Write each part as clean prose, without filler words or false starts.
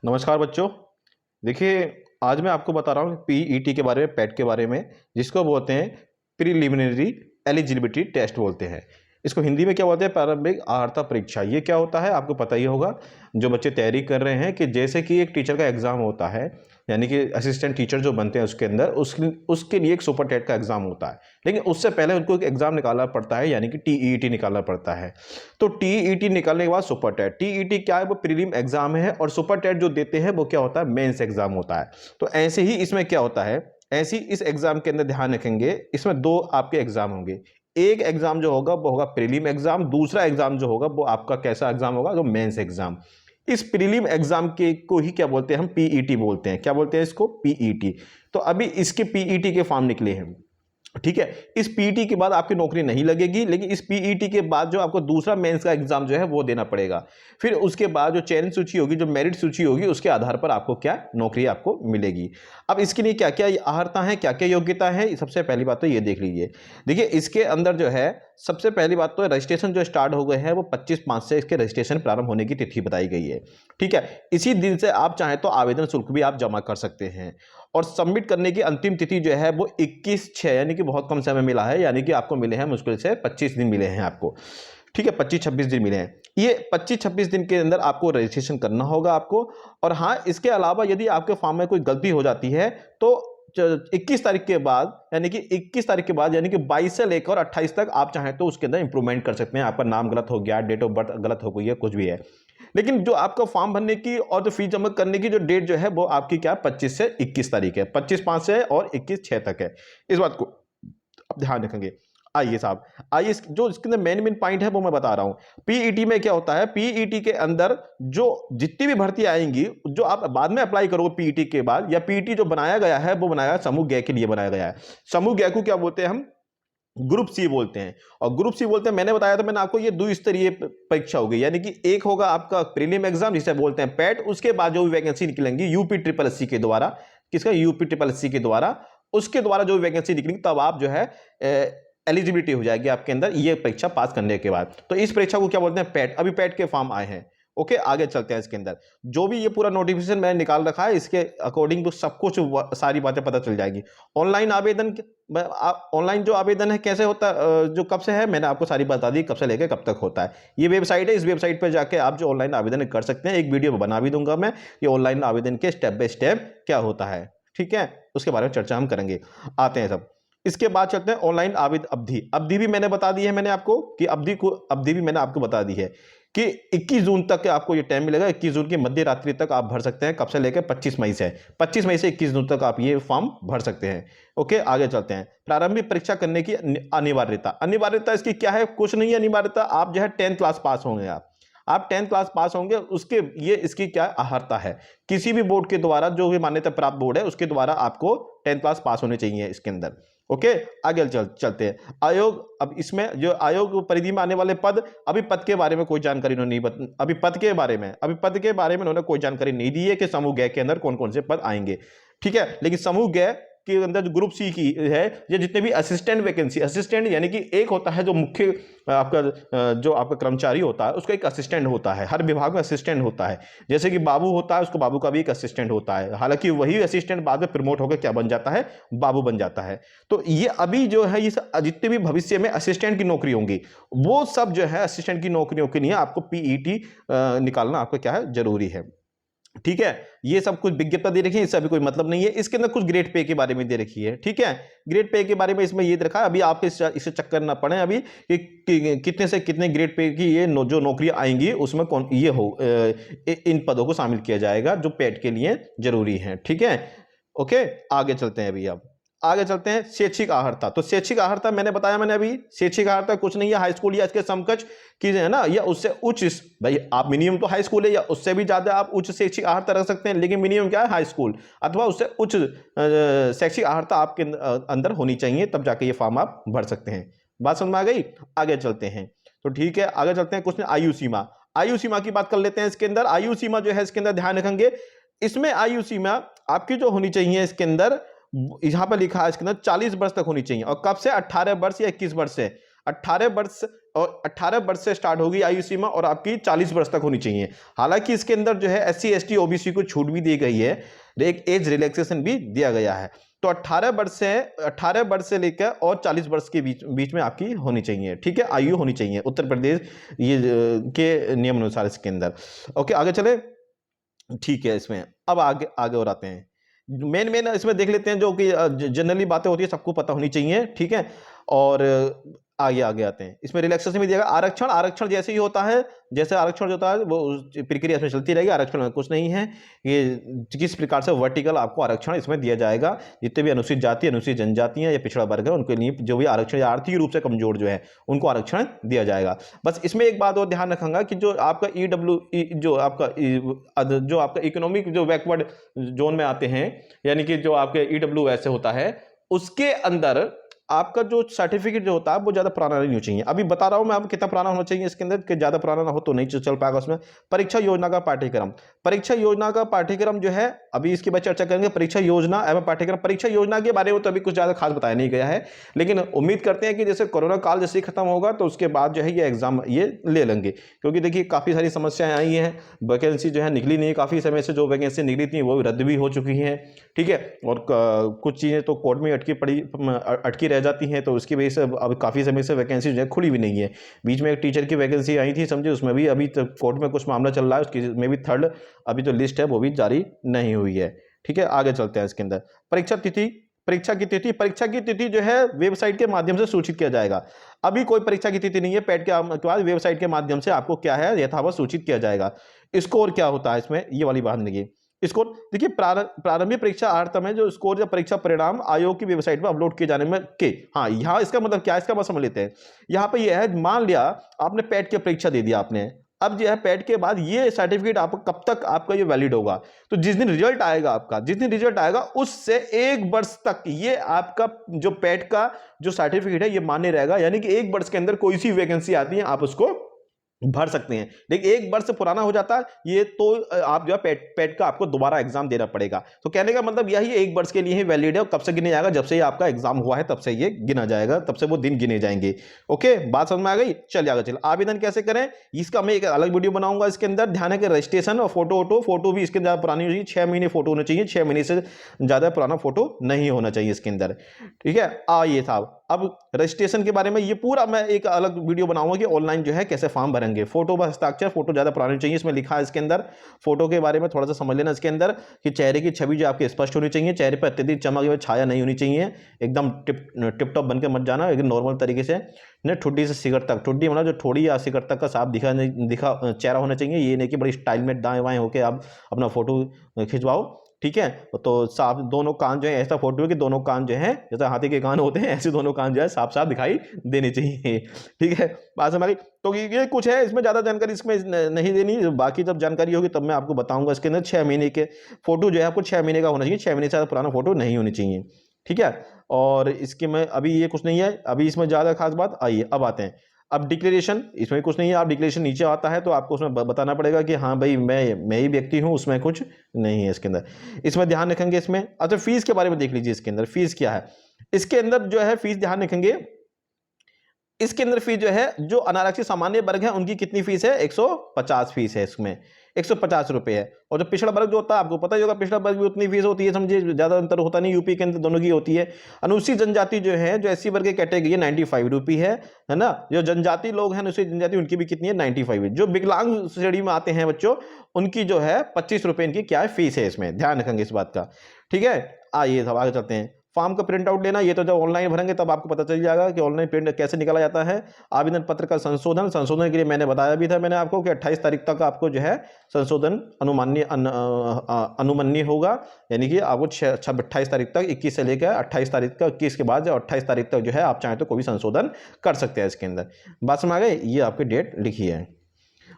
नमस्कार बच्चों। देखिए, आज मैं आपको बता रहा हूँ पीईटी के बारे में, पैट के बारे में, जिसको बोलते हैं प्रीलिमिनरी एलिजिबिलिटी टेस्ट बोलते हैं। इसको हिंदी में क्या बोलते हैं? प्रारंभिक अर्हता परीक्षा। ये क्या होता है आपको पता ही होगा। जो बच्चे तैयारी कर रहे हैं कि जैसे कि एक टीचर का एग्जाम होता है, यानी कि असिस्टेंट टीचर जो बनते हैं उसके अंदर उसके लिए एक सुपर टेट का एग्जाम होता है, लेकिन उससे पहले उनको एक एग्जाम निकालना पड़ता है, यानी कि टीईटी निकालना पड़ता है। तो टीईटी निकालने के बाद सुपर टेट। टीईटी क्या है? वो प्रीलिम एग्जाम है, और सुपर टेट जो देते हैं वो क्या होता है? मेंस एग्जाम होता है। तो ऐसे ही इसमें क्या होता है, ऐसी इस एग्जाम के अंदर ध्यान रखेंगे, इसमें दो आपके एग्जाम होंगे। एक एग्जाम जो होगा वो होगा प्रीलिम एग्जाम, दूसरा एग्जाम जो होगा वो आपका कैसा एग्जाम होगा? तो मेंस एग्जाम। इस प्रीलिम एग्जाम के को ही क्या बोलते हैं? हम पीईटी बोलते हैं। क्या बोलते हैं इसको? पीईटी। तो अभी इसके पीईटी के फॉर्म निकले हैं, ठीक है। इस पीईटी के बाद आपकी नौकरी नहीं लगेगी, लेकिन इस पीईटी के बाद जो आपको दूसरा मेंस का एग्जाम जो है वो देना पड़ेगा। फिर उसके बाद जो चयन सूची होगी, जो मेरिट सूची होगी, उसके आधार पर आपको क्या नौकरी आपको मिलेगी। अब इसके लिए क्या क्या अर्हता है, क्या क्या योग्यता है, सबसे पहली बात तो ये देख लीजिए। देखिए, इसके अंदर जो है सबसे पहली बात तो रजिस्ट्रेशन जो स्टार्ट हो गए हैं वो 25/5 से इसके रजिस्ट्रेशन प्रारंभ होने की तिथि बताई गई है, ठीक है। इसी दिन से आप चाहें तो आवेदन शुल्क भी आप जमा कर सकते हैं, और सबमिट करने की अंतिम तिथि जो है वो 21/6, यानी कि बहुत कम समय मिला है, यानी कि आपको मिले हैं मुश्किल से 25 दिन मिले हैं आपको, ठीक है। 25-26 दिन मिले हैं। ये 25-26 दिन के अंदर आपको रजिस्ट्रेशन करना होगा आपको। और हाँ, इसके अलावा यदि आपके फॉर्म में कोई गलती हो जाती है तो 21 तारीख के बाद, यानी कि 21 तारीख के बाद, यानी कि 22 से लेकर 28 तक आप चाहें तो उसके अंदर इंप्रूवमेंट कर सकते हैं। आपका नाम गलत हो गया, डेट ऑफ बर्थ गलत हो गई है, कुछ भी है, लेकिन जो आपका फॉर्म भरने की और जो फीस जमा करने की जो डेट जो है वो आपकी क्या 25 से 21 तारीख है। 25/5 से और 21/6 तक है। इस बात को आप ध्यान रखेंगे। आइए साहब, आइए जो इसके अंदर मेन पॉइंट है वो मैं बता रहा हूं। पीईटी में क्या होता है? पीईटी के अंदर जो जितनी भी भर्ती आएंगी, जो आप बाद में अप्लाई करोगे पीईटी के बाद, या पीईटी जो बनाया गया है वो बनाया समूह ग के लिए बनाया गया है। समूह ग को क्या बोलते हैं हम? ग्रुप सी बोलते हैं। और ग्रुप सी बोलते हैं, मैंने बताया था मैंने आपको, ये द्विस्तरीय परीक्षा होगी, यानी कि एक होगा आपका प्रीलिम एग्जाम जिसे बोलते हैं पैट, उसके बाद जो भी वैकेंसी निकलेंगी यूपी ट्रिपल एससी के द्वारा, किसका? यूपी ट्रिपल एससी के द्वारा, उसके द्वारा जो वैकेंसी निकलेंगी तब आप जो है एलिजिबिलिटी हो जाएगी आपके अंदर ये परीक्षा पास करने के बाद। तो इस परीक्षा को क्या बोलते हैं? पैट। अभी पैट के फॉर्म आए हैं, ओके। आगे चलते हैं। इसके अंदर जो भी ये पूरा नोटिफिकेशन मैंने निकाल रखा है, इसके अकॉर्डिंग तो सब कुछ सारी बातें पता चल जाएगी। ऑनलाइन आवेदन, ऑनलाइन जो आवेदन है कैसे होता है, जो कब से है, मैंने आपको सारी बता दी, कब से लेकर कब तक होता है। ये वेबसाइट है, इस वेबसाइट पर जाके आप जो ऑनलाइन आवेदन कर सकते हैं। एक वीडियो बना भी दूंगा मैं, ये ऑनलाइन आवेदन के स्टेप बाय स्टेप क्या होता है, ठीक है। उसके बारे में चर्चा हम करेंगे। आते हैं सब। इसके बाद चलते हैं ऑनलाइन आवेदन अवधि। अवधि भी मैंने बता दी है, मैंने आपको कि अवधि भी मैंने आपको बता दी है कि 21 जून तक आपको ये टाइम मिलेगा। 21 जून की मध्य रात्रि तक आप भर सकते हैं। कब से लेकर 25 मई से, 25 मई से 21 जून तक आप ये फॉर्म भर सकते हैं, ओके। आगे चलते हैं। प्रारंभिक परीक्षा करने की अनिवार्यता। अनिवार्यता इसकी क्या है? कुछ नहीं है अनिवार्यता। आप जो है 10th क्लास पास होंगे, आप 10th क्लास पास होंगे, उसके ये इसकी क्या अर्हता है? किसी भी बोर्ड के द्वारा, जो भी मान्यता प्राप्त बोर्ड है उसके द्वारा आपको 10th क्लास पास होने चाहिए इसके अंदर, ओके। आगे चलते हैं। आयोग। अब इसमें जो आयोग परिधि में आने वाले पद, अभी पद के बारे में कोई जानकारी उन्होंने नहीं अभी पद के बारे में उन्होंने कोई जानकारी नहीं दी है कि समूह ग के अंदर कौन कौन से पद आएंगे, ठीक है। लेकिन समूह ग के अंदर जो ग्रुप सी की है, ये जितने भी असिस्टेंट वैकेंसी, असिस्टेंट यानी कि एक होता है जो मुख्य आपका जो आपका कर्मचारी होता है उसका एक असिस्टेंट होता है। हर विभाग में असिस्टेंट होता है। जैसे कि बाबू होता है, उसको बाबू का भी एक असिस्टेंट होता है। हालांकि वही असिस्टेंट बाद में प्रमोट होकर क्या बन जाता है? बाबू बन जाता है। तो ये अभी जो है ये जितने भी भविष्य में असिस्टेंट की नौकरी होंगी, वो सब जो है असिस्टेंट की नौकरियों के लिए आपको पीईटी निकालना आपको क्या है? जरूरी है, ठीक है। ये सब कुछ विज्ञप्ति दे रखी है, इससे अभी कोई मतलब नहीं है। इसके अंदर कुछ ग्रेड पे के बारे में दे रखी है, ठीक है। ग्रेड पे के बारे में इसमें ये रखा है। अभी आप इसे चक्कर ना पड़े अभी कि कितने से कितने ग्रेड पे की ये जो नौकरियां आएंगी उसमें कौन ये हो इन पदों को शामिल किया जाएगा जो पेट के लिए जरूरी है, ठीक है, ओके। आगे चलते हैं। अभी अब आगे चलते हैं। शैक्षिक अर्हता। तो शैक्षिक अर्हता मैंने बताया, मैंने अभी शैक्षिक अर्हता कुछ नहीं है हाई स्कूल या इसके समकक्ष की है ना, या उससे उच्च। भाई आप मिनिमम तो हाई स्कूल है, या उससे भी ज्यादा आप उच्च शैक्षिक अर्हता रख सकते हैं, लेकिन मिनिमम क्या है? हाई स्कूल, अथवा उससे उच्च शैक्षिक अर्हता आपके अंदर होनी चाहिए, तब जाके ये फॉर्म आप भर सकते हैं। बात समझ में आ गई? आगे चलते हैं। तो ठीक है, आगे चलते हैं। कुछ आयु सीमा। आयु सीमा की बात कर लेते हैं। इसके अंदर आयु सीमा जो है, इसके अंदर ध्यान रखेंगे, इसमें आयु सीमा आपकी जो होनी चाहिए इसके अंदर, यहां पर लिखा है इसके अंदर 40 वर्ष तक होनी चाहिए। और कब से? 18 वर्ष या 21 वर्ष से। 18 वर्ष और 18 वर्ष से स्टार्ट होगी आयु सीमा और आपकी 40 वर्ष तक होनी चाहिए। हालांकि इसके अंदर जो है SC ST OBC को छूट भी दी गई है, एक एज रिलैक्सेशन भी दिया गया है। तो 18 वर्ष से लेकर और 40 वर्ष के बीच बीच में आपकी होनी चाहिए, ठीक है, आयु होनी चाहिए उत्तर प्रदेश ये के नियम अनुसार इसके अंदर। ओके, आगे चले, ठीक है। इसमें अब आगे आगे और आते हैं, मेन इसमें देख लेते हैं जो कि जनरली बातें होती है सबको पता होनी चाहिए, ठीक है। और आगे आगे आते हैं, इसमें रिलैक्सेशन भी दिया गया। आरक्षण जैसे ही होता है, जैसे आरक्षण होता है वो प्रक्रिया इसमें चलती रहेगी। आरक्षण में कुछ नहीं है, ये किस प्रकार से वर्टिकल आपको आरक्षण इसमें दिया जाएगा। जितने भी अनुसूचित जाति, अनुसूचित जनजातियां या पिछड़ा वर्ग है उनके लिए जो भी आरक्षण या आर्थिक रूप से कमजोर जो है उनको आरक्षण दिया जाएगा। बस इसमें एक बात और ध्यान रखूंगा कि जो आपका जो आपका इकोनॉमिक जो बैकवर्ड जोन में आते हैं, यानी कि जो आपके EWS से होता है, उसके अंदर आपका जो सर्टिफिकेट जो होता है वो ज्यादा पुराना नहीं होना चाहिए। अभी बता रहा हूं मैं आपको कितना पुराना होना चाहिए इसके अंदर, कि ज्यादा पुराना ना हो तो नहीं चल पाएगा उसमें। परीक्षा योजना का पाठ्यक्रम जो है, अभी इसके बाद चर्चा करेंगे। परीक्षा योजना एवं पाठ्यक्रम, परीक्षा योजना के बारे में तो अभी कुछ ज्यादा खास बताया नहीं गया है, लेकिन उम्मीद करते हैं कि जैसे कोरोना काल जैसे खत्म होगा तो उसके बाद जो है ये एग्जाम ये ले लेंगे, क्योंकि देखिए काफी सारी समस्याएं आई हैं, वैकेंसी जो है निकली नहीं, काफी समय से जो वैकेंसी निकली थी वो रद्द भी हो चुकी है, ठीक है। और कुछ चीजें तो कोर्ट में अटकी रह जाती हैं, तो उसकी वजह से अब काफ़ी समय से वैकेंसी जो है खुली भी नहीं है। बीच में एक टीचर की वैकेंसी आई थी समझे, उसमें भी अभी तक कोर्ट में कुछ मामला चल रहा है, उसकी में भी थर्ड अभी जो लिस्ट है वो भी जारी नहीं हुई है, ठीक है। आगे चलते हैं इसके अंदर। परीक्षा की तिथि जो है वेबसाइट के माध्यम से सूचित किया जाएगा। अभी कोई परीक्षा की तिथि नहीं है, पैट के बाद वेबसाइट के माध्यम से आपको क्या है यथावत सूचित किया जाएगा। स्कोर क्या होता है इसमें, ये वाली बात नहीं है। स्कोर देखिए, प्रारंभिक परीक्षा आर्तम है जो स्कोर या परीक्षा परिणाम आयोग की वेबसाइट पर अपलोड किए जाने में के, हाँ यहाँ इसका मतलब क्या है, इसका मतलब समझ लेते हैं। यहाँ पे यह है, मान लिया आपने पैट की परीक्षा दे दिया आपने, अब जो है पैट के बाद ये सर्टिफिकेट आप कब तक आपका ये वैलिड होगा, तो जिस दिन रिजल्ट आएगा उससे 1 वर्ष तक ये आपका जो पैट का जो सर्टिफिकेट है ये मान्य रहेगा। यानी कि 1 वर्ष के अंदर कोई सी वैकेंसी आती है आप उसको भर सकते हैं। लेकिन 1 वर्ष से पुराना हो जाता है ये तो आप जो है पैट का आपको दोबारा एग्जाम देना पड़ेगा। तो कहने का मतलब यही 1 वर्ष के लिए ही वैलिड है, और कब से गिने जाएगा, जब से आपका एग्जाम हुआ है तब से ये गिना जाएगा, तब से वो दिन गिने जाएंगे। ओके, बात समझ में आ गई। चलिए आगे चलिए, आवेदन कैसे करें इसका मैं एक अलग वीडियो बनाऊंगा। इसके अंदर ध्यान है कि रजिस्ट्रेशन और फोटो भी इसके ज्यादा पुरानी होनी चाहिए, 6 महीने फोटो होना चाहिए, 6 महीने से ज्यादा पुराना फोटो नहीं होना चाहिए इसके अंदर, ठीक है। ये साहब, अब रजिस्ट्रेशन के बारे में ये पूरा मैं एक अलग वीडियो बनाऊंगा कि ऑनलाइन जो है कैसे फॉर्म भरेंगे। फोटो व हस्ताक्षर, फोटो ज्यादा पुरानी चाहिए, इसमें लिखा है इसके अंदर। फोटो के बारे में थोड़ा सा समझ लेना इसके अंदर कि चेहरे की छवि जो आपकी स्पष्ट होनी चाहिए, चेहरे पर अत्यधिक चमक या छाया नहीं होनी चाहिए, एकदम टिप टॉप बनकर मत जाना, एकदम नॉर्मल तरीके से न, ठुड्डी से सिगर तक, ठुड्डी मतलब जो ठोड़ी या सिगर तक का साफ दिखा चेहरा होना चाहिए। ये नहीं कि बड़ी स्टाइल में दाएं बाएं होकर आप अपना फोटो खिंचवाओ, ठीक है। तो साफ दोनों कान जो है, ऐसा फोटो है कि दोनों कान जो है जैसे हाथी के कान होते हैं ऐसे दोनों कान जो है साफ साफ दिखाई देने चाहिए, ठीक है। बात समझ आ गई। तो ये कुछ है, इसमें ज़्यादा जानकारी इसमें नहीं देनी, बाकी जब जानकारी होगी तब मैं आपको बताऊंगा। इसके अंदर 6 महीने के फोटो जो है आपको 6 महीने का होना चाहिए, 6 महीने से ज़्यादा पुराना फोटो नहीं होनी चाहिए, ठीक है। और इसके में अभी ये कुछ नहीं है, अभी इसमें ज़्यादा खास बात आइए अब आते हैं। अब डिक्लेरेशन, इसमें कुछ नहीं है, आप डिक्लेरेशन नीचे आता है तो आपको उसमें बताना पड़ेगा कि हाँ भाई मैं ही व्यक्ति हूँ, उसमें कुछ नहीं है इसके अंदर। इसमें ध्यान रखेंगे इसमें। अच्छा, फीस के बारे में देख लीजिए, इसके अंदर फीस क्या है। इसके अंदर जो है फीस ध्यान रखेंगे, इसके अंदर फीस जो है जो अनारक्षित सामान्य वर्ग है उनकी कितनी फीस है, 150 फीस है, इसमें 150 रुपए है। और जो पिछड़ा वर्ग जो होता है आपको पता ही होगा, पिछड़ा वर्ग भी उतनी फीस होती है, समझिए ज्यादा अंतर होता नहीं, यूपी के अंदर दोनों की होती है। अनुसूचित जनजाति जो है, जो SC वर्ग की कैटेगरी है, 95 रुपये है ना। जो जनजाति लोग हैं अनुसूचित जनजाति उनकी भी कितनी है, 95 है। जो विकलांग श्रेणी में आते हैं बच्चों, उनकी जो है 25 रुपये इनकी क्या है फीस है, इसमें ध्यान रखेंगे इस बात का, ठीक है। आइए सब आगे चलते हैं। फॉर्म का प्रिंट आउट लेना, ये तो जब ऑनलाइन भरेंगे तब आपको पता चल जाएगा कि ऑनलाइन प्रिंट कैसे निकाला जाता है। आवेदन पत्र का संशोधन के लिए मैंने बताया भी था मैंने आपको कि 28 तारीख तक आपको जो है संशोधन अनुमान्य होगा, यानी कि आपको 28 तारीख तक, 21 से लेकर 28 तारीख तक, 21 के बाद 28 तारीख तक जो है आप चाहें तो कोई भी संशोधन कर सकते हैं इसके अंदर। बात समझ आ गई, ये आपकी डेट लिखी है।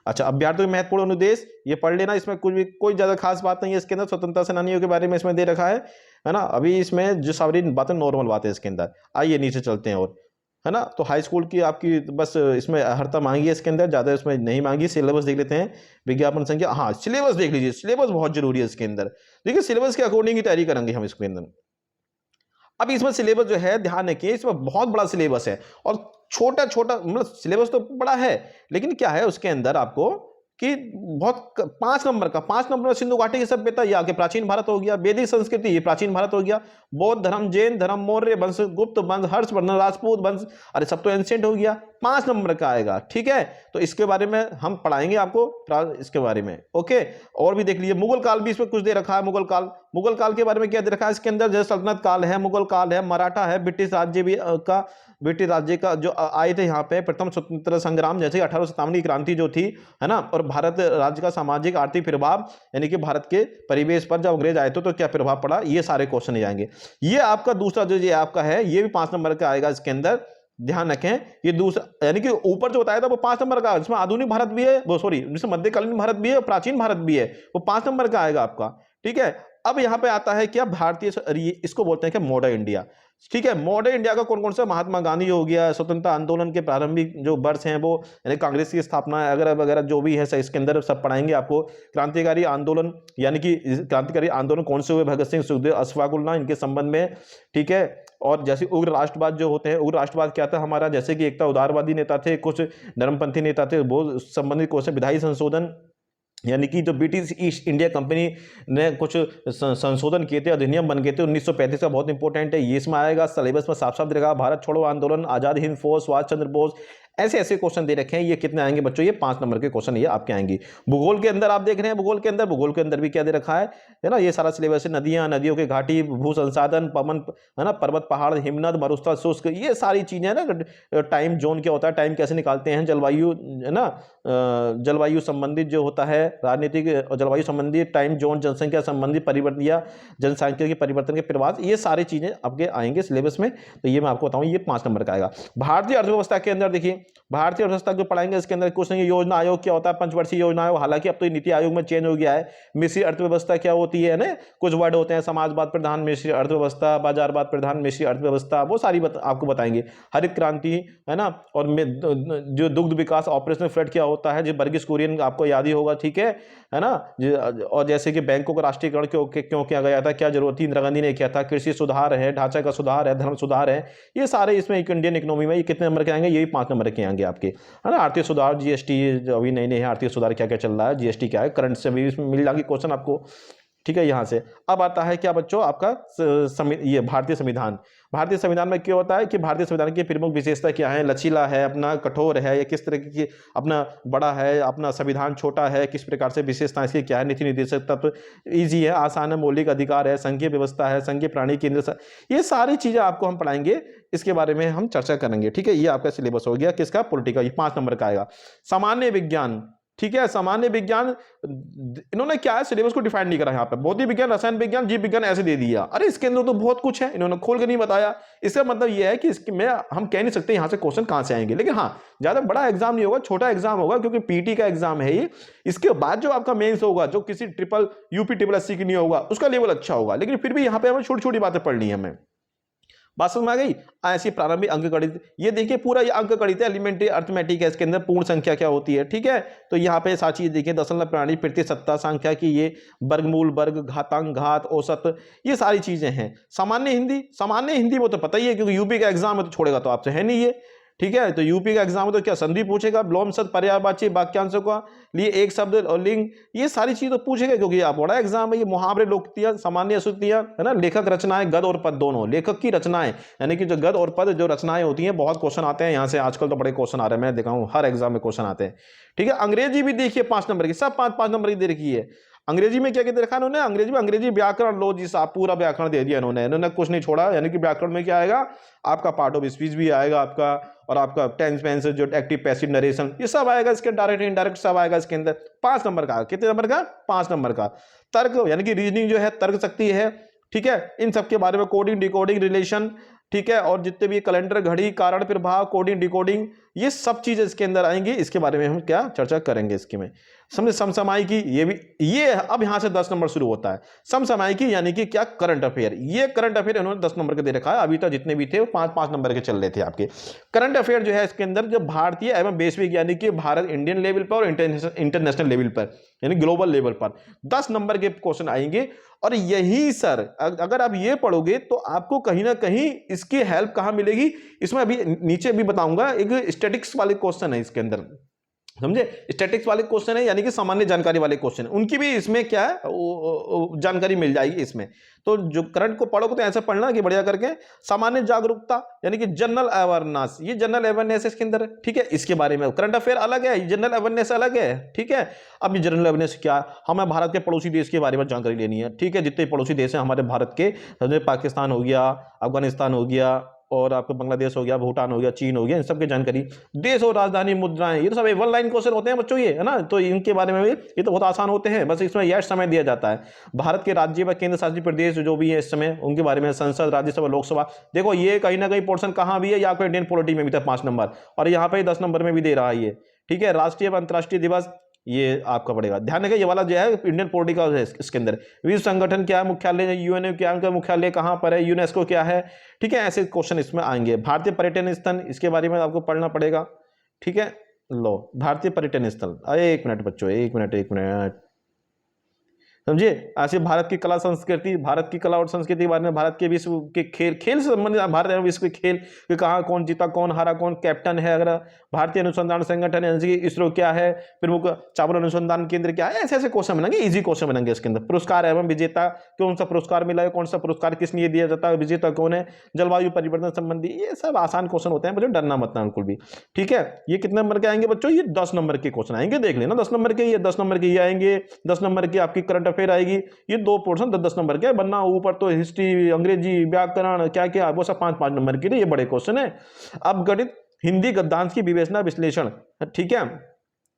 अच्छा, अभ्यर्थियों के महत्वपूर्ण अनुदेश ये पढ़ लेना, इसमें कुछ भी कोई ज्यादा खास बात नहीं है इसके अंदर। स्वतंत्रता सेनानियों के बारे में इसमें दे रखा है ना। अभी इसमें जो सारी बातें नॉर्मल बातें इसके अंदर। आइए नीचे चलते हैं और, है ना। तो हाई स्कूल की आपकी बस इसमें अर्हता मांगी है इसके अंदर, ज्यादा इसमें नहीं मांगी। सिलेबस देख लेते हैं, विज्ञापन संख्या, हाँ सिलेबस देख लीजिए, सिलेबस बहुत जरूरी है इसके अंदर। देखिए सिलेबस के अकॉर्डिंग ही तैयारी करेंगे हम इसके अंदर। अब इसमें सिलेबस जो है ध्यान रखिए, इसमें बहुत बड़ा सिलेबस है और छोटा छोटा, मतलब सिलेबस तो बड़ा है, लेकिन क्या है उसके अंदर आपको कि बहुत 5 नंबर का, 5 नंबर में सिंधु घाटी की सभ्यता, ये आगे प्राचीन भारत हो गया, वैदिक संस्कृति ये प्राचीन भारत हो गया, बौद्ध धर्म, जैन धर्म, मौर्य वंश, गुप्त वंश, हर्षवर्धन, राजपूत वंश, अरे सब तो एंशिएंट हो गया, 5 नंबर का आएगा। ठीक है, तो इसके बारे में हम पढ़ाएंगे आपको इसके बारे में। ओके, और भी देख लीजिए, मुगल काल भी इसमें कुछ दे रखा है। मुगल काल के बारे में क्या दे रखा है इसके अंदर, जैसे सल्तनत काल है, मुगल काल है, मराठा है, ब्रिटिश राज्य का जो आए थे यहाँ पे, प्रथम स्वतंत्रता संग्राम, जैसे 1857 की क्रांति जो थी, है ना, और भारत राज्य का सामाजिक आर्थिक प्रभाव, यानी कि भारत के परिवेश पर जब अंग्रेज आए थे तो क्या प्रभाव पड़ा, ये सारे क्वेश्चन ही आएंगे। ये आपका दूसरा जो ये आपका है, ये भी 5 नंबर का आएगा इसके अंदर, ध्यान रखें। ये दूसरा यानी कि ऊपर जो बताया था वो 5 नंबर का, जिसमें आधुनिक भारत भी है, वो सॉरी जिसमें मध्यकालीन भारत भी है, प्राचीन भारत भी है, वो 5 नंबर का आएगा आपका। ठीक है, अब यहां पे आता है क्या, भारतीय, इसको बोलते हैं क्या, मॉडर्न इंडिया। ठीक है, मॉडर्न इंडिया का कौन कौन सा, महात्मा गांधी हो गया, स्वतंत्रता आंदोलन के प्रारंभिक जो वर्ष हैं वो, यानी कांग्रेस की स्थापना वगैरह वगैरह जो भी है इसके अंदर सब पढ़ाएंगे आपको। क्रांतिकारी आंदोलन, यानी कि क्रांतिकारी आंदोलन कौन से हुए, भगत सिंह, सुखदेव, अशफाक उल्लाह, इनके संबंध में। ठीक है, और जैसे उग्र राष्ट्रवाद जो होते हैं, उग्र राष्ट्रवाद क्या था हमारा, जैसे कि एक था उदारवादी नेता थे, कुछ धर्मपंथी नेता थे, वो संबंधित क्वेश्चन, विधायी संशोधन, यानी कि जो ब्रिटिश ईस्ट इंडिया कंपनी ने कुछ संशोधन किए थे, अधिनियम बन गए थे 1935 का, बहुत इंपॉर्टेंट है ये, इसमें आएगा। सिलेबस में साफ साफ दे रखा, भारत छोड़ो आंदोलन, आजाद हिंद फौज, सुभाष चंद्र बोस, ऐसे ऐसे क्वेश्चन दे रखे हैं। ये कितने आएंगे बच्चों, ये 5 नंबर के क्वेश्चन ये आपके आएंगे। भूगोल के अंदर आप देख रहे हैं, भूगोल के अंदर भी क्या दे रखा है ना, ये सारा सिलेबस है, नदियां, नदियों के घाटी, भू संसाधन, पवन, है ना, पर्वत पहाड़, हिमनद, मरुस्थल, शुष्क, ये सारी चीजें है ना। टाइम जोन क्या होता है, टाइम कैसे निकालते हैं, जलवायु, है ना, जलवायु संबंधित जो होता है, राजनीतिक और जलवायु संबंधी टाइम जोन, जनसंख्या संबंधी परिवर्तन या जनसंख्या के परिवर्तन के प्रभाव, ये सारी चीजें आपके आएंगे सिलेबस में। तो ये मैं आपको बताऊं, ये 5 नंबर का आएगा। भारतीय अर्थव्यवस्था के अंदर देखिए, भारतीय अर्थव्यवस्था जो पढ़ाएंगे इसके अंदर क्वेश्चन, योजना आयोग क्या होता है, पंचवर्षीय योजना आयोग, हालांकि अब तो नीति आयोग में चेंज हो गया है। मिश्रित अर्थव्यवस्था क्या होती है ना, कुछ वर्ड होते हैं, समाजवाद प्रधान मिश्रित अर्थव्यवस्था, बाजारवाद प्रधान मिश्रित अर्थव्यवस्था, वो सारी आपको बताएंगे। हरित क्रांति, है ना, और जो दुग्ध विकास ऑपरेशनल फ्लड क्या होता है, जो वर्गीस कुरियन आपको याद ही होगा। ठीक है ना, और जैसे कि बैंकों का राष्ट्रीयकरण क्यों किया गया था, क्या जरूरत थी, इंदिरा गांधी ने किया था। कृषि सुधार है, ढांचा का सुधार है, धर्म सुधार है, ये सारे इसमें इंडियन इकोनॉमी में ये कितने नंबर के आएंगे, ये भी 5 नंबर के आएंगे आपके, है ना। आर्थिक सुधार, जीएसटी अभी नई नई है, आर्थिक सुधार क्या क्या चल रहा है, जीएसटी क्या है, करंट से भी इसमें मिल जाएंगे क्वेश्चन आपको। ठीक है, यहां से अब आता है क्या बच्चों, आपका ये भारतीय संविधान। भारतीय संविधान में क्या होता है कि भारतीय संविधान की प्रमुख विशेषता क्या है, लचीला है, अपना कठोर है, या किस तरह की, अपना बड़ा है, अपना संविधान छोटा है, किस प्रकार से विशेषता इसकी क्या है, नीति निर्देशक तत्व ईजी है, आसान है, मौलिक अधिकार है, संघीय व्यवस्था है, संघीय प्राणी केंद्र, ये सारी चीजें आपको हम पढ़ाएंगे, इसके बारे में हम चर्चा करेंगे। ठीक है, ये आपका सिलेबस हो गया किसका, पॉलिटिकल, ये 5 नंबर का आएगा। सामान्य विज्ञान, ठीक है, सामान्य विज्ञान, इन्होंने क्या है, सिलेबस को डिफाइन नहीं करा यहाँ पे, भौतिक विज्ञान, रसायन विज्ञान, जीव विज्ञान ऐसे दे दिया। अरे इसके अंदर तो बहुत कुछ है, इन्होंने खोल के नहीं बताया। इसका मतलब यह है कि इसके में हम कह नहीं सकते यहाँ से क्वेश्चन कहाँ से आएंगे, लेकिन हाँ, ज्यादा बड़ा एग्जाम नहीं होगा, छोटा एग्जाम होगा, क्योंकि पीटी का एग्जाम है ये। इसके बाद जो आपका मेंस होगा, जो किसी यूपी ट्रिपल एससी की नहीं होगा, उसका लेवल अच्छा होगा, लेकिन फिर भी यहाँ पे हमें छोटी छोटी बातें पढ़नी है हमें। बात समझ में आ गई। ऐसी प्रारंभिक अंकगणित, ये देखिए पूरा ये अंकगणित है, एलिमेंट्री अर्थमेटिक है, इसके अंदर पूर्ण संख्या क्या होती है। ठीक है, तो यहाँ पे सारी चीज देखिए, दशमलव प्रणाली, प्रतिशतता, संख्या की, ये वर्गमूल, वर्ग, घातांक, घात, औसत, ये सारी चीजें हैं। सामान्य हिंदी वो तो पता ही है, क्योंकि यूपी का एग्जाम है तो छोड़ेगा तो आपसे है नहीं ये। ठीक है, तो यूपी का एग्जाम है तो क्या संधि पूछेगा, ब्लोम शब्द, पर्यायवाची, वाक्यांशों का लिए एक शब्द और लिंग, ये सारी चीज तो पूछेगा, क्योंकि आप बड़ा एग्जाम है। ये मुहावरे, लोकोक्तियां, सामान्य सूक्तियां, है ना, लेखक रचनाएं, गद और पद दोनों, लेखक की रचनाएं, यानी कि जो गद और पद जो रचनाएं होती हैं, बहुत क्वेश्चन आते हैं यहाँ से, आजकल तो बड़े क्वेश्चन आ रहे हैं, मैं देखा हूँ हर एग्जाम में क्वेश्चन आते हैं। ठीक है, अंग्रेजी भी देखिए 5 नंबर की, सब 5-5 नंबर की दे रखी है। अंग्रेजी में क्या क्या दे रखा है इन्होंने, अंग्रेजी व्याकरण, लो जी साहब, पूरा व्याकरण दे दिया इन्होंने कुछ नहीं छोड़ा। यानी कि व्याकरण में क्या आएगा आपका, पार्ट ऑफ स्पीच भी आएगा आपका, और आपका टेंस पेंस, जो एक्टिव पैसिव नरेशन, ये सब आएगा इसके, डायरेक्ट इनडायरेक्ट सब आएगा इसके अंदर। 5 नंबर का, कितने नंबर का, 5 नंबर का। तर्क, यानी कि रीजनिंग जो है, तर्क शक्ति है। ठीक है, इन सब के बारे में, कोडिंग, डिकोडिंग, रिलेशन, ठीक है, और जितने भी कैलेंडर, घड़ी, कारण प्रभाव, कोडिंग, डिकोडिंग, ये सब चीजें इसके अंदर आएंगी, इसके बारे में हम क्या चर्चा करेंगे इसके में। समझे, समसामयिकी ये भी, ये अब यहां से 10 नंबर शुरू होता है। समसामयिकी यानी कि क्या, करंट अफेयर। ये करंट अफेयर इन्होंने 10 नंबर के दे रखा है, अभी तक जितने भी थे वो 5-5 नंबर के चल रहे थे आपके। करंट अफेयर जो है इसके अंदर जो भारतीय एवं वैश्विक यानी कि भारत इंडियन लेवल पर और इंटरनेशनल लेवल पर यानी ग्लोबल लेवल पर 10 नंबर के क्वेश्चन आएंगे। और यही सर अगर आप ये पढ़ोगे तो आपको कहीं ना कहीं इसकी हेल्प कहां मिलेगी, इसमें अभी नीचे भी बताऊंगा। एक स्टैटिक्स वाले क्वेश्चन है इसके अंदर, समझे, स्टैटिक्स वाले क्वेश्चन है यानी कि सामान्य जानकारी वाले क्वेश्चन, उनकी भी इसमें क्या है जानकारी मिल जाएगी इसमें। तो जो करंट को पढ़ोगे तो ऐसा पढ़ना कि बढ़िया करके सामान्य जागरूकता यानी कि जनरल अवेयरनेस, ये जनरल अवेयरनेस इसके अंदर, ठीक है। इसके बारे में करंट अफेयर अलग है, जनरल अवेयरनेस अलग है, ठीक है। अब ये जनरल अवेयरनेस क्या, हमें भारत के पड़ोसी देश के बारे में जानकारी लेनी है, ठीक है। जितने पड़ोसी देश हैं हमारे भारत के, पाकिस्तान हो गया, अफगानिस्तान हो गया, और आपको बांग्लादेश हो गया, भूटान हो गया, चीन हो गया, इन सब की जानकारी, देश और राजधानी मुद्राएं, ये तो सब 1 लाइन क्वेश्चन होते हैं बच्चों, ये है ना। तो इनके बारे में भी ये तो बहुत आसान होते हैं, बस इसमें यह समय दिया जाता है। भारत के राज्य व केंद्र शासित प्रदेश जो भी है इस समय, उनके बारे में, संसद, राज्यसभा, लोकसभा, देखो ये कहीं ना कहीं पोर्शन कहाँ भी है, या आपको इंडियन पॉलिटी में भी था 5 नंबर, और यहाँ पे 10 नंबर में भी दे रहा है ये, ठीक है। राष्ट्रीय व अंतर्राष्ट्रीय दिवस ये आपका पड़ेगा, ध्यान रखिए, ये वाला जो है इंडियन पॉलिटी का है। इसके अंदर विश्व संगठन क्या है मुख्यालय, यूएनओ क्या है मुख्यालय, कहां पर है, यूनेस्को क्या है, ठीक है। ऐसे क्वेश्चन इसमें आएंगे। भारतीय पर्यटन स्थल, इसके बारे में आपको पढ़ना पड़ेगा, ठीक है। लो, भारतीय पर्यटन स्थल, अरे 1 मिनट बच्चों, 1 मिनट, समझिए। ऐसे भारत की कला संस्कृति, भारत की कला और संस्कृति के बारे में, भारत के विश्व के खेल से संबंधित, भारत एवं विश्व के खेल कहाँ कौन जीता, कौन हारा, कौन कैप्टन है, अगर भारतीय अनुसंधान संगठन यानी इसरो क्या है, प्रमुख चावल अनुसंधान केंद्र क्या है, ऐसे ऐसे क्वेश्चन बनेंगे, इजी क्वेश्चन बनेंगे इसके अंदर। पुरस्कार एवं विजेता, कौन सा पुरस्कार मिला है, कौन सा पुरस्कार किस लिए दिया जाता है, विजेता कौन है, जलवायु परिवर्तन संबंधी, ये सब आसान क्वेश्चन होते हैं बच्चों, डरना मत ना बिल्कुल भी, ठीक है। ये कितने नंबर के आएंगे बच्चों, ये 10 नंबर के क्वेश्चन आएंगे, देख लेना 10 नंबर के, ये 10 नंबर के ये आएंगे, 10 नंबर की आपकी करंट अफेयर आएगी, ये 2 पोर्शन 10-10 नंबर के, वरना ऊपर तो हिस्ट्री, अंग्रेजी, व्याकरण, क्या क्या वो सब 5-5 नंबर के, ये बड़े क्वेश्चन है। अब गणित, हिंदी गद्यांश की विवेचना विश्लेषण, ठीक है,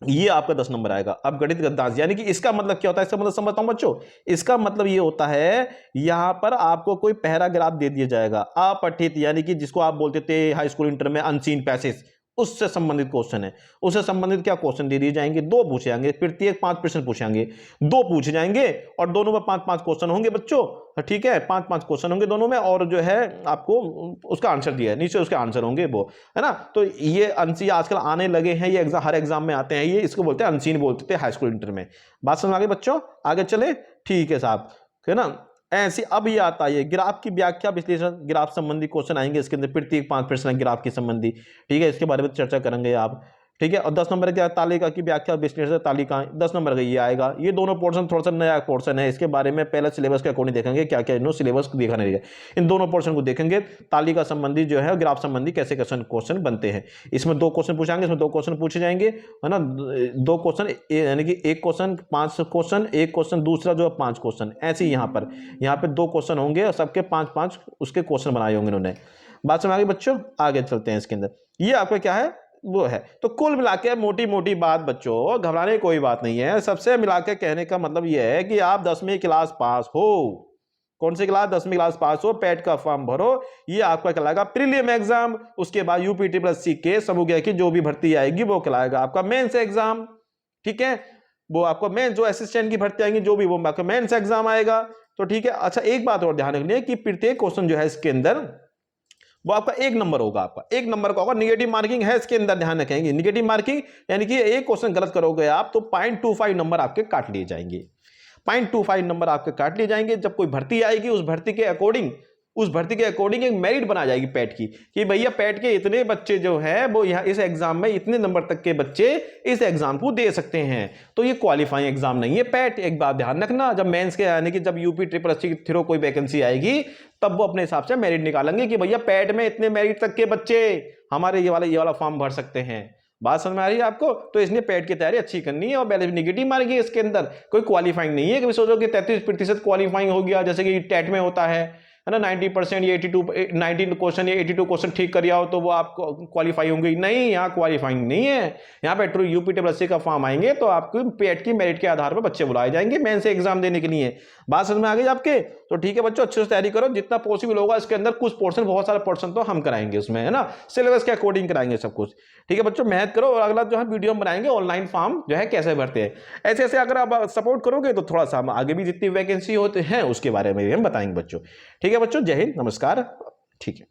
ये आपका 10 नंबर आएगा। अब गणित गद्यांश यानी कि इसका मतलब क्या होता है, इसका मतलब समझता हूं बच्चों, इसका मतलब ये होता है यहां पर आपको कोई पैराग्राफ दे दिया जाएगा अपठित, यानी कि जिसको आप बोलते थे हाई स्कूल इंटर में अनसीन पैसेज, उससे संबंधित क्वेश्चन है। उससे संबंधित क्या क्वेश्चन दे दिए जाएंगे, 2 पूछे जाएंगे, प्रत्येक 5 प्रश्न पूछेंगे, 2 पूछे जाएंगे, और दोनों में 5-5 क्वेश्चन होंगे बच्चों, ठीक है। 5-5 क्वेश्चन होंगे दोनों में, और जो है आपको उसका आंसर दिया है, नीचे उसके आंसर होंगे वो, है ना। तो ये अनसीन आजकल आने लगे हैं, ये एग्जाम, हर एग्जाम में आते हैं, ये इसको बोलते हैं अनसीन, बोलते थे हाई स्कूल इंटर में। बात समझ आ गई बच्चों, आगे चले, ठीक है साहब, है ना। ऐसी अब ये आता है ग्राफ की व्याख्या विश्लेषण, ग्राफ संबंधी क्वेश्चन आएंगे इसके अंदर, प्रत्येक 5 प्रश्न ग्राफ के संबंधी, ठीक है, इसके बारे में चर्चा करेंगे आप, ठीक है। और 10 नंबर क्या, तालिका की व्याख्या विश्लेषण, तालिका 10 नंबर का ये आएगा। ये दोनों पोर्शन थोड़ा सा नया पोर्शन है, इसके बारे में पहले सिलेबस के अकॉर्डिंग देखेंगे क्या क्या इन्होंने सिलेबस देखा नहीं है, इन दोनों पोर्शन को देखेंगे। तालिका संबंधी जो है, ग्राफ संबंधी कैसे कैसे क्वेश्चन बनते हैं, इसमें 2 क्वेश्चन पूछेंगे, इसमें 2 क्वेश्चन पूछे जाएंगे, है ना। 2 क्वेश्चन यानी कि 1 क्वेश्चन 5 क्वेश्चन, 1 क्वेश्चन दूसरा जो है 5 क्वेश्चन, ऐसे ही यहाँ पे 2 क्वेश्चन होंगे और सबके 5-5 उसके क्वेश्चन बनाए होंगे इन्होंने। बात समझ आ गई बच्चों, आगे चलते हैं इसके अंदर। ये आपका क्या है वो है। तो कुल मिला के मोटी मोटी बात बच्चों, घबराने की कोई बात नहीं है, सबसे मिला के कहने का मतलब यह है कि आप 10वीं क्लास पास हो, कौन सी क्लास, 10वीं क्लास पास हो, पेट का फॉर्म भरो, ये आपका कहलाएगा प्रीलिम एग्जाम। उसके बाद यूपीटी+सी के समूह की जो भी भर्ती आएगी वो कहलाएगा आपका मेंस एग्जाम, ठीक है। वो आपको मेन जो असिस्टेंट की भर्ती आएंगी जो भी, वो आपका मेंस एग्जाम आएगा, तो ठीक है। अच्छा, एक बात और ध्यान रखनी है कि प्रत्येक क्वेश्चन जो है इसके अंदर वो आपका 1 नंबर होगा, आपका 1 नंबर का होगा। निगेटिव मार्किंग है इसके अंदर, ध्यान रखेंगे, निगेटिव मार्किंग यानी कि एक क्वेश्चन गलत करोगे आप तो 0.25 नंबर आपके काट लिए जाएंगे, 0.25 नंबर आपके काट लिए जाएंगे। जब कोई भर्ती आएगी उस भर्ती के अकॉर्डिंग एक मेरिट बना जाएगी पैट की, कि भैया पैट के इतने बच्चे जो है वो यहाँ इस एग्जाम में इतने नंबर तक के बच्चे इस एग्जाम को दे सकते हैं। तो ये क्वालिफाइंग एग्जाम नहीं है पैट, एक बात ध्यान रखना। जब मेंस के यानी कि जब यूपी+सी के थ्रू कोई वैकेंसी आएगी तब वो अपने हिसाब से मेरिट निकालेंगे कि भैया पैट में इतने मेरिट तक के बच्चे हमारे ये वाला फॉर्म भर सकते हैं। बात समझ में आ रही है आपको? तो इसने पेट की तैयारी अच्छी करनी है और पहले निगेटिव मार्किंग इसके अंदर कोई क्वालिफाइंग नहीं है कि सोचो कि 33% क्वालिफाइंग हो गया जैसे कि टेट में होता है, है ना 90% या 82 19 क्वेश्चन या 82 क्वेश्चन ठीक कर आओ तो वो आप क्वालिफाई होंगे। नहीं, यहाँ क्वालिफाइंग नहीं है। यहाँ पे यूपीटीएससी का फॉर्म आएंगे तो आपको पेट की मेरिट के आधार पर बच्चे बुलाए जाएंगे मेन से एग्जाम देने के लिए। बात समझ में आ गई आपके? तो ठीक है बच्चों, अच्छे से तैयारी करो जितना पॉसिबल होगा। इसके अंदर कुछ पोर्शन, बहुत सारे पोर्शन तो हम कराएंगे उसमें, है ना, सिलेबस के अकॉर्डिंग कराएंगे सब कुछ। ठीक है बच्चों, मेहनत करो और अगला जो है वीडियो हम बनाएंगे ऑनलाइन फॉर्म जो है कैसे भरते हैं। ऐसे ऐसे अगर आप सपोर्ट करोगे तो थोड़ा सा हम आगे भी जितनी वैकेंसी होते हैं उसके बारे में भी हम बताएंगे बच्चों। ठीक है बच्चों, जय हिंद, नमस्कार। ठीक है।